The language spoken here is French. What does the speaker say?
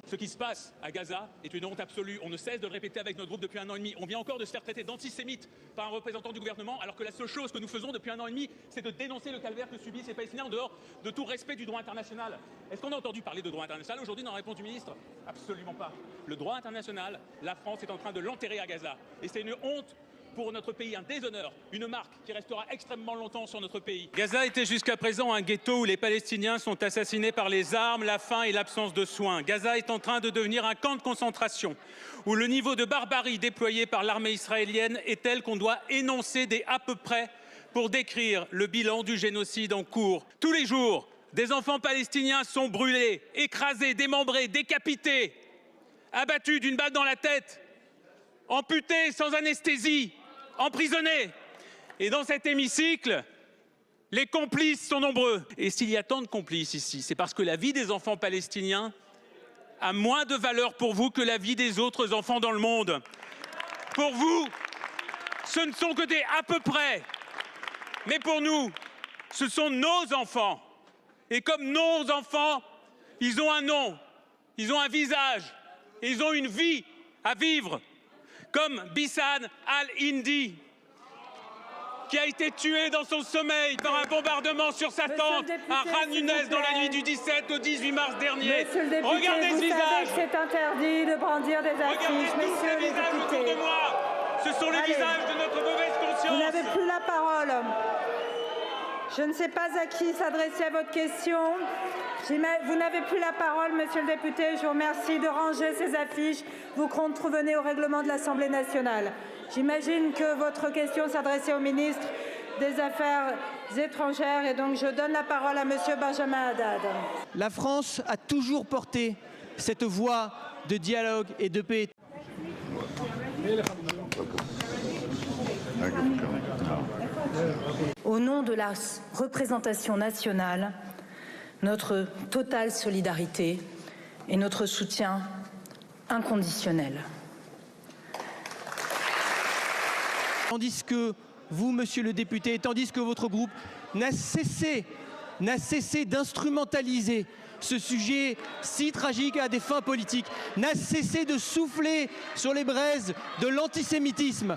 Ce qui se passe à Gaza est une honte absolue. On ne cesse de le répéter avec notre groupe depuis 1 an et demi. On vient encore de se faire traiter d'antisémite par un représentant du gouvernement, alors que la seule chose que nous faisons depuis 1 an et demi, c'est de dénoncer le calvaire que subissent les Palestiniens en dehors de tout respect du droit international. Est-ce qu'on a entendu parler de droit international aujourd'hui dans la réponse du ministre? Absolument pas. Le droit international, la France est en train de l'enterrer à Gaza. Et c'est une honte pour notre pays, un déshonneur, une marque qui restera extrêmement longtemps sur notre pays. Gaza était jusqu'à présent un ghetto où les Palestiniens sont assassinés par les armes, la faim et l'absence de soins. Gaza est en train de devenir un camp de concentration où le niveau de barbarie déployé par l'armée israélienne est tel qu'on doit énoncer des à peu près pour décrire le bilan du génocide en cours. Tous les jours, des enfants palestiniens sont brûlés, écrasés, démembrés, décapités, abattus d'une balle dans la tête, amputés sans anesthésie, emprisonnés. Et dans cet hémicycle, les complices sont nombreux. Et s'il y a tant de complices ici, c'est parce que la vie des enfants palestiniens a moins de valeur pour vous que la vie des autres enfants dans le monde. Pour vous, ce ne sont que des à peu près. Mais pour nous, ce sont nos enfants. Et comme nos enfants, ils ont un nom, ils ont un visage, et ils ont une vie à vivre. Comme Bissane Al-Hindi, qui a été tué dans son sommeil par un bombardement sur sa tente à Khan Younes dans la nuit du 17 au 18 mars dernier. Regardez ce visage. C'est interdit de brandir des affiches. Regardez tous les visages autour de moi. Ce sont les visages de notre mauvaise conscience. Vous n'avez plus la parole. Je ne sais pas à qui s'adresser à votre question. Vous n'avez plus la parole, monsieur le député. Je vous remercie de ranger ces affiches. Vous contrevenez au règlement de l'Assemblée nationale. J'imagine que votre question s'adressait au ministre des Affaires étrangères et donc je donne la parole à monsieur Benjamin Haddad. La France a toujours porté cette voie de dialogue et de paix. Au nom de la représentation nationale, notre totale solidarité et notre soutien inconditionnel. Tandis que vous, monsieur le député, tandis que votre groupe n'a cessé d'instrumentaliser ce sujet si tragique à des fins politiques, n'a cessé de souffler sur les braises de l'antisémitisme.